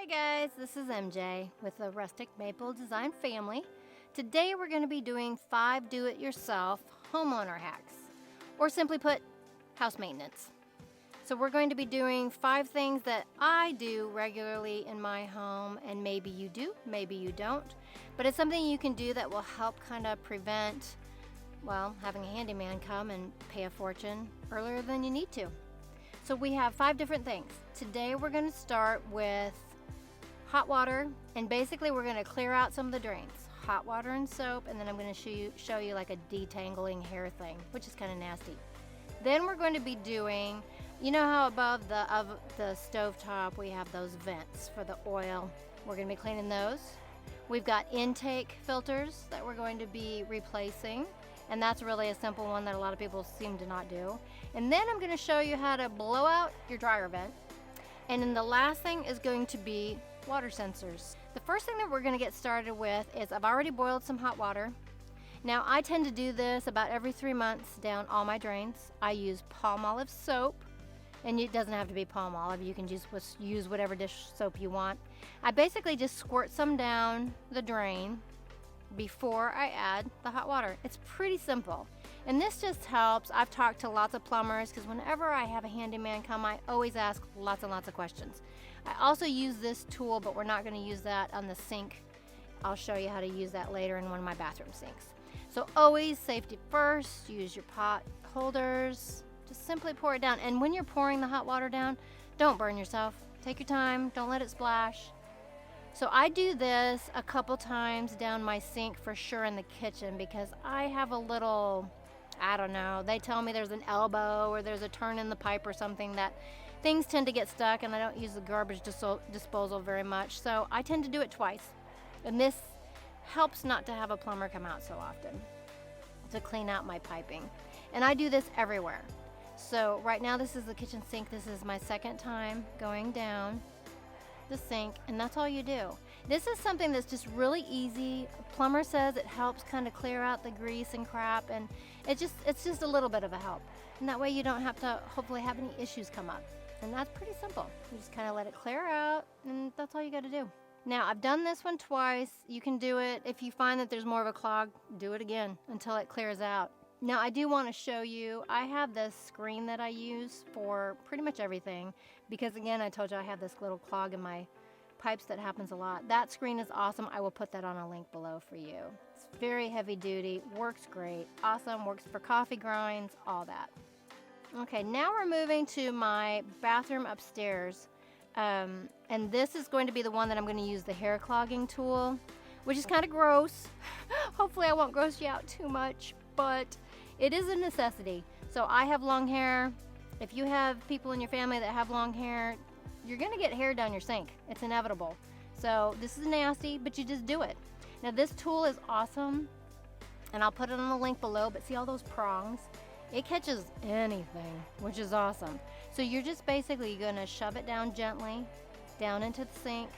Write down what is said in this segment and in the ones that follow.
Hey guys, this is MJ with the Rustic Maple Design family. Today we're going to be doing 5 do-it-yourself homeowner hacks, or simply put, house maintenance. So we're going to be doing 5 things that I do regularly in my home, and maybe you do, maybe you don't, but it's something you can do that will help kind of prevent, well, having a handyman come and pay a fortune earlier than you need to. So we have 5 different things. Today we're going to start with hot water, and basically we're going to clear out some of the drains. Hot water and soap, and then I'm going to show you like a detangling hair thing, which is kind of nasty. Then we're going to be doing, you know how above the stove top we have those vents for the oil. We're going to be cleaning those. We've got intake filters that we're going to be replacing, and that's really a simple one that a lot of people seem to not do. And then I'm going to show you how to blow out your dryer vent. And then the last thing is going to be water sensors. The first thing that we're going to get started with is I've already boiled some hot water. Now I tend to do this about every 3 months down all my drains. I use Palmolive soap, and it doesn't have to be Palmolive. You can just use whatever dish soap you want. I basically just squirt some down the drain before I add the hot water. It's pretty simple. And this just helps. I've talked to lots of plumbers because whenever I have a handyman come, I always ask lots and lots of questions. I also use this tool, but we're not going to use that on the sink. I'll show you how to use that later in one of my bathroom sinks. So always safety first. Use your pot holders. Just simply pour it down. And when you're pouring the hot water down, don't burn yourself. Take your time. Don't let it splash. So I do this a couple times down my sink for sure in the kitchen because I have a little, I don't know, they tell me there's an elbow or there's a turn in the pipe or something that things tend to get stuck, and I don't use the garbage disposal very much, so I tend to do it twice. And this helps not to have a plumber come out so often to clean out my piping. And I do this everywhere. So right now this is the kitchen sink. This is my second time going down the sink, and that's all you do. This is something that's just really easy. A plumber says it helps kind of clear out the grease and crap, and it's just a little bit of a help. And that way you don't have to hopefully have any issues come up. And that's pretty simple. You just kind of let it clear out, and that's all you got to do. Now, I've done this one twice. You can do it. If you find that there's more of a clog, do it again until it clears out. Now, I do want to show you, I have this screen that I use for pretty much everything because, again, I told you I have this little clog in my pipes that happens a lot. That screen is awesome. I will put that on a link below for you. It's very heavy duty, works great, awesome, works for coffee grinds, all that. Okay, now we're moving to my bathroom upstairs, and this is going to be the one that I'm going to use the hair clogging tool, which is kind of gross. Hopefully I won't gross you out too much, but it is a necessity. So I have long hair. If you have people in your family that have long hair, you're going to get hair down your sink. It's inevitable. So this is nasty, but you just do it. Now this tool is awesome, and I'll put it on the link below, but see all those prongs? It catches anything, which is awesome. So you're just basically going to shove it down gently, down into the sink,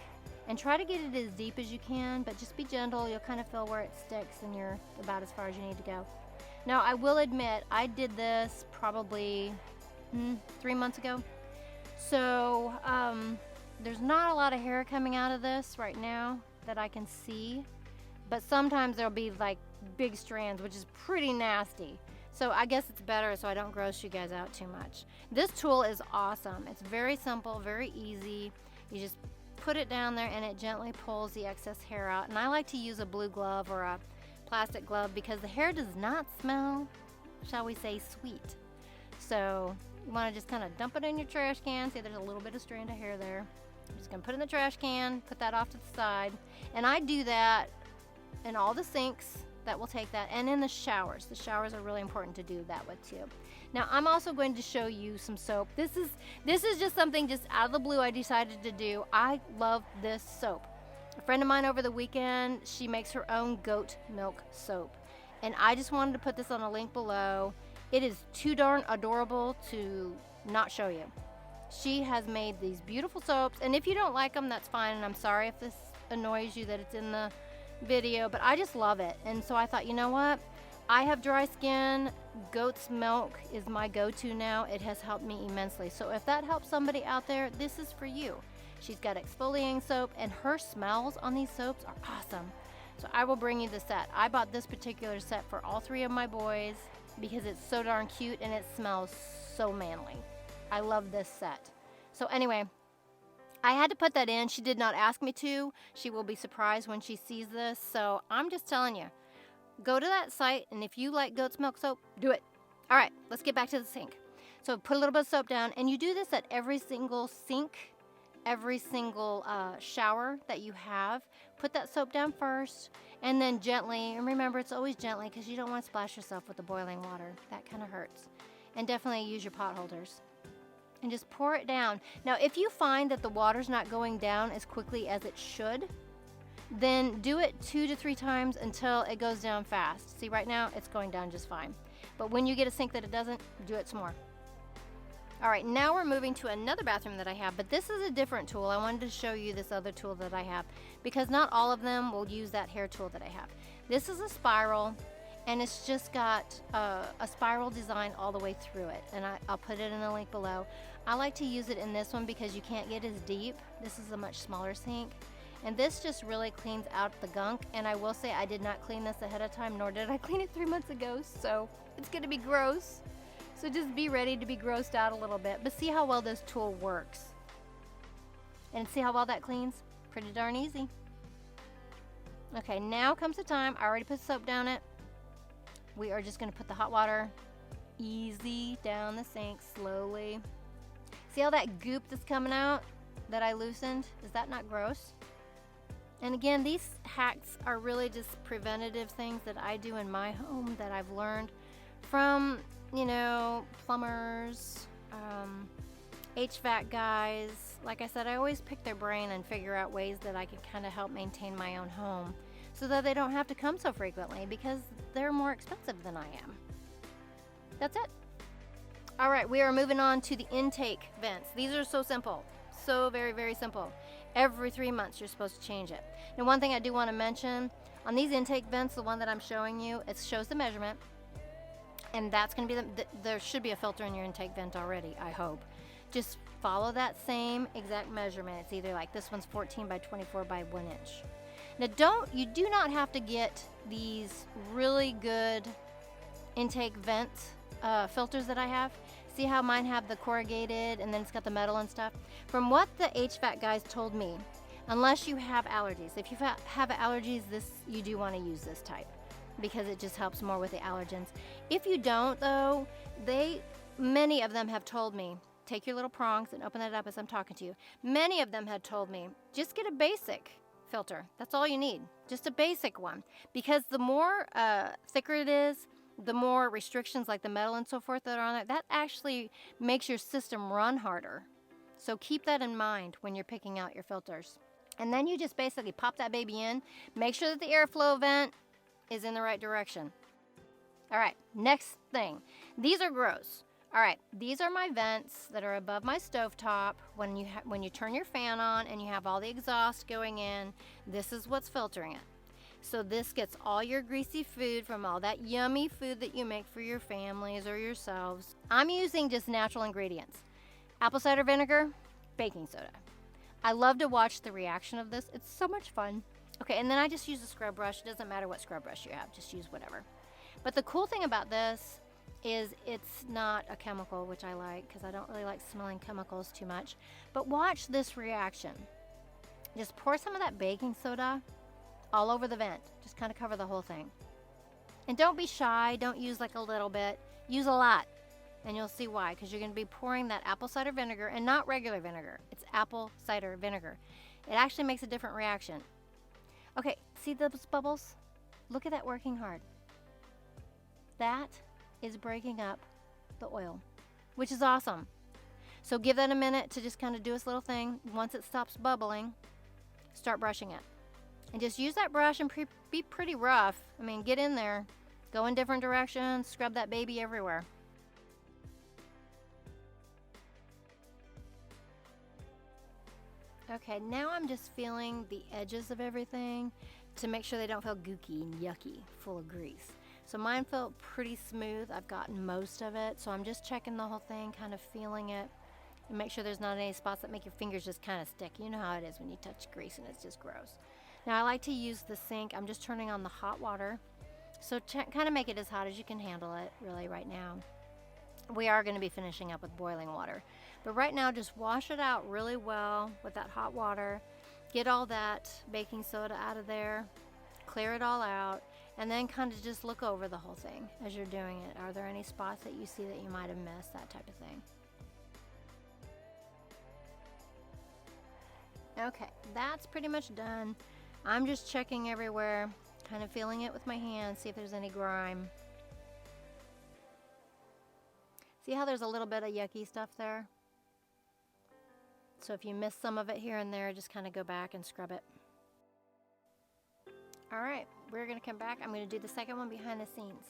and try to get it as deep as you can, but just be gentle. You'll kind of feel where it sticks, and you're about as far as you need to go. Now, I will admit, I did this probably 3 months ago. So there's not a lot of hair coming out of this right now that I can see, but sometimes there'll be like big strands, which is pretty nasty. So I guess it's better so I don't gross you guys out too much. This tool is awesome. It's very simple, very easy. You just put it down there and it gently pulls the excess hair out. And I like to use a blue glove or a plastic glove because the hair does not smell, shall we say, sweet. So you want to just kind of dump it in your trash can. See, there's a little bit of strand of hair there. I'm just going to put it in the trash can, put that off to the side. And I do that in all the sinks. That will take that, and in the showers. The showers are really important to do that with too. Now I'm also going to show you some soap. This is just something just out of the blue I decided to do. I love this soap. A friend of mine over the weekend, she makes her own goat milk soap, and I just wanted to put this on a link below. It is too darn adorable to not show you. She has made these beautiful soaps, and if you don't like them, that's fine, and I'm sorry if this annoys you that it's in the video, but I just love it. And so I thought, you know what, I have dry skin. Goat's milk is my go-to now. It has helped me immensely. So if that helps somebody out there, this is for you. She's got exfoliating soap, and her smells on these soaps are awesome. So I will bring you the set. I bought this particular set for all 3 of my boys because it's so darn cute and it smells so manly. I love this set. So anyway, I had to put that in. She did not ask me to. She will be surprised when she sees this. So I'm just telling you, go to that site, and if you like goat's milk soap, do it. All right, let's get back to the sink. So put a little bit of soap down, and you do this at every single sink, every single shower that you have. Put that soap down first, and then gently, and remember it's always gently because you don't want to splash yourself with the boiling water. That kind of hurts. And definitely use your pot holders. And just pour it down. Now, if you find that the water's not going down as quickly as it should, then do it 2 to 3 times until it goes down fast. See, right now it's going down just fine. But when you get a sink that it doesn't, do it some more. All right, now we're moving to another bathroom that I have, but this is a different tool. I wanted to show you this other tool that I have because not all of them will use that hair tool that I have. This is a spiral, and it's just got a spiral design all the way through it, and I'll put it in the link below. I like to use it in this one because you can't get as deep. This is a much smaller sink, and this just really cleans out the gunk, and I will say I did not clean this ahead of time, nor did I clean it 3 months ago, so it's gonna be gross. So just be ready to be grossed out a little bit, but see how well this tool works. And see how well that cleans? Pretty darn easy. Okay, now comes the time. I already put soap down it. We are just gonna put the hot water easy down the sink, slowly. See how that goop that's coming out that I loosened? Is that not gross? And again, these hacks are really just preventative things that I do in my home that I've learned from, you know, plumbers, HVAC guys. Like I said, I always pick their brain and figure out ways that I can kind of help maintain my own home so that they don't have to come so frequently because they're more expensive than I am. That's it. All right, we are moving on to the intake vents. These are so simple, so very, very simple. Every 3 months you're supposed to change it. Now, one thing I do want to mention, on these intake vents, the one that I'm showing you, it shows the measurement. And that's going to be there should be a filter in your intake vent already, I hope. Just follow that same exact measurement. It's either like this one's 14 by 24 by 1 inch. Now you do not have to get these really good intake vent filters that I have. See how mine have the corrugated and then it's got the metal and stuff? From what the HVAC guys told me, unless you have allergies, if you have allergies, you do want to use this type, because it just helps more with the allergens. If you don't though, many of them have told me, take your little prongs and open it up as I'm talking to you. Many of them had told me, just get a basic filter. That's all you need, just a basic one. Because the more thicker it is, the more restrictions like the metal and so forth that are on it, that actually makes your system run harder. So keep that in mind when you're picking out your filters. And then you just basically pop that baby in, make sure that the airflow vent is in the right direction. All right, next thing. These are gross. All right, these are my vents that are above my stovetop. When you turn your fan on and you have all the exhaust going in, this is what's filtering it. So this gets all your greasy food from all that yummy food that you make for your families or yourselves. I'm using just natural ingredients. Apple cider vinegar, baking soda. I love to watch the reaction of this. It's so much fun. Okay, and then I just use a scrub brush. It doesn't matter what scrub brush you have, just use whatever. But the cool thing about this is it's not a chemical, which I like because I don't really like smelling chemicals too much. But watch this reaction. Just pour some of that baking soda all over the vent. Just kind of cover the whole thing. And don't be shy. Don't use like a little bit. Use a lot. And you'll see why, because you're going to be pouring that apple cider vinegar, and not regular vinegar. It's apple cider vinegar. It actually makes a different reaction. Okay, see those bubbles? Look at that working hard. That is breaking up the oil, which is awesome. So give that a minute to just kind of do its little thing. Once it stops bubbling, start brushing it. And just use that brush and be pretty rough. I mean, get in there, go in different directions, scrub that baby everywhere. Okay, now I'm just feeling the edges of everything to make sure they don't feel gooky and yucky, full of grease. So mine felt pretty smooth. I've gotten most of it, so I'm just checking the whole thing, kind of feeling it. And make sure there's not any spots that make your fingers just kind of stick. You know how it is when you touch grease and it's just gross. Now I like to use the sink. I'm just turning on the hot water. So kind of make it as hot as you can handle it really right now. We are going to be finishing up with boiling water. But right now just wash it out really well with that hot water. Get all that baking soda out of there. Clear it all out. And then kind of just look over the whole thing as you're doing it. Are there any spots that you see that you might have missed? That type of thing. Okay, that's pretty much done. I'm just checking everywhere, kind of feeling it with my hands, see if there's any grime. See how there's a little bit of yucky stuff there? So if you miss some of it here and there, just kind of go back and scrub it. All right, we're gonna come back. I'm gonna do the second one behind the scenes.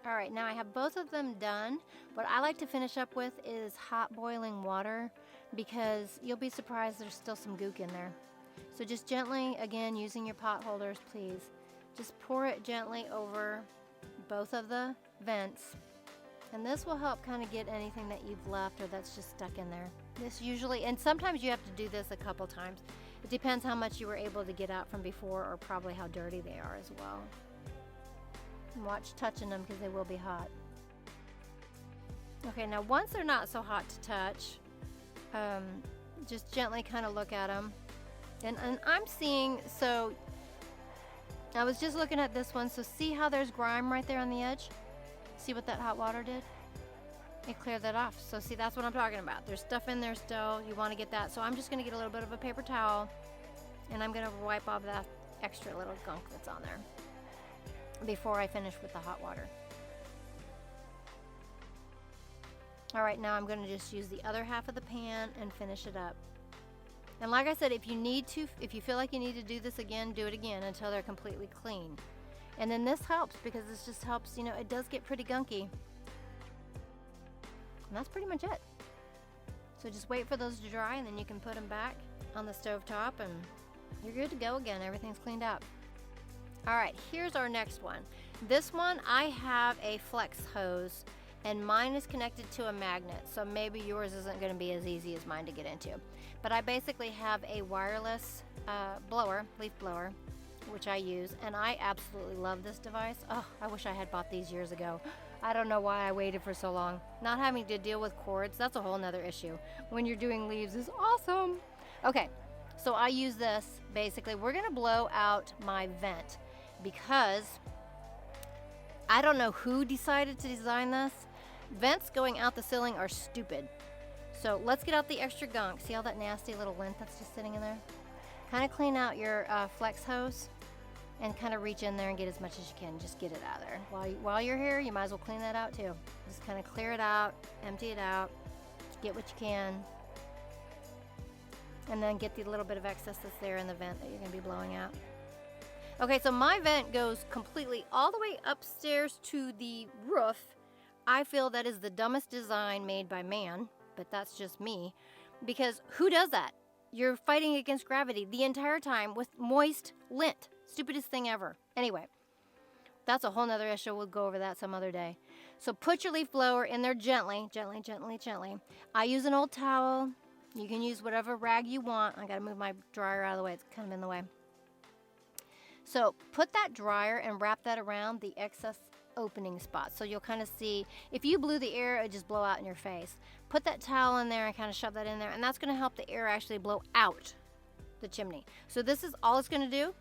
All right, now I have both of them done. What I like to finish up with is hot boiling water because you'll be surprised there's still some gook in there. So just gently, again, using your pot holders, please. Just pour it gently over both of the vents. And this will help kind of get anything that you've left or that's just stuck in there. This usually, and sometimes you have to do this a couple times. It depends how much you were able to get out from before or probably how dirty they are as well. And watch touching them because they will be hot. Okay, now once they're not so hot to touch, just gently kind of look at them. And I'm seeing, so I was just looking at this one, so see how there's grime right there on the edge? See what that hot water did? It cleared that off. So see, that's what I'm talking about. There's stuff in there still. You want to get that. So I'm just going to get a little bit of a paper towel and I'm going to wipe off that extra little gunk that's on there before I finish with the hot water. All right, now I'm going to just use the other half of the pan and finish it up. And like I said, if you feel like you need to do this again, do it again until they're completely clean. And then this helps because this just helps, you know, it does get pretty gunky. And that's pretty much it. So just wait for those to dry and then you can put them back on the stove top and you're good to go again. Everything's cleaned up. All right, here's our next one. This one, I have a flex hose and mine is connected to a magnet. So maybe yours isn't gonna be as easy as mine to get into. But I basically have a wireless blower, leaf blower, which I use, and I absolutely love this device. Oh, I wish I had bought these years ago. I don't know why I waited for so long. Not having to deal with cords, that's a whole nother issue. When you're doing leaves is awesome. Okay, so I use this, basically, we're gonna blow out my vent because I don't know who decided to design this. Vents going out the ceiling are stupid. So let's get out the extra gunk. See all that nasty little lint that's just sitting in there? Kind of clean out your flex hose and kind of reach in there and get as much as you can. Just get it out of there. While you're here, you might as well clean that out too. Just kind of clear it out, empty it out, get what you can, and then get the little bit of excess that's there in the vent that you're going to be blowing out. Okay, so my vent goes completely all the way upstairs to the roof. I feel that is the dumbest design made by man, but that's just me, because who does that? You're fighting against gravity the entire time with moist lint. Stupidest thing ever. Anyway, that's a whole nother issue. We'll go over that some other day. So put your leaf blower in there gently, gently, gently, gently. I use an old towel. You can use whatever rag you want. I gotta move my dryer out of the way. It's kind of in the way. So put that dryer and wrap that around the excess opening spot. So you'll kind of see, if you blew the air, it would just blow out in your face. Put that towel in there and kind of shove that in there, and that's gonna help the air actually blow out the chimney. So this is all it's gonna do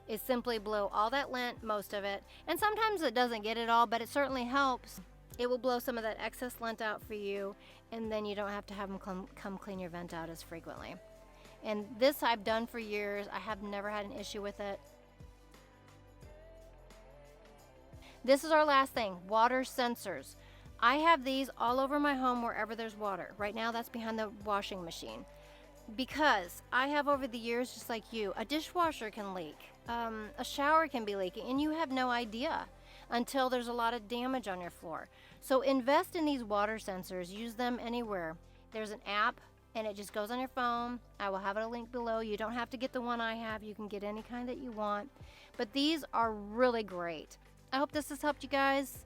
is simply blow all that lint, most of it. And sometimes it doesn't get it all, but it certainly helps. It will blow some of that excess lint out for you, and then you don't have to have them come clean your vent out as frequently. And this I've done for years. I have never had an issue with it. This is our last thing, water sensors. I have these all over my home wherever there's water. Right now that's behind the washing machine. Because I have over the years, just like you, a dishwasher can leak, a shower can be leaking, and you have no idea until there's a lot of damage on your floor. So invest in these water sensors, use them anywhere. There's an app and it just goes on your phone. I will have a link below. You don't have to get the one I have. You can get any kind that you want. But these are really great. I hope this has helped you guys.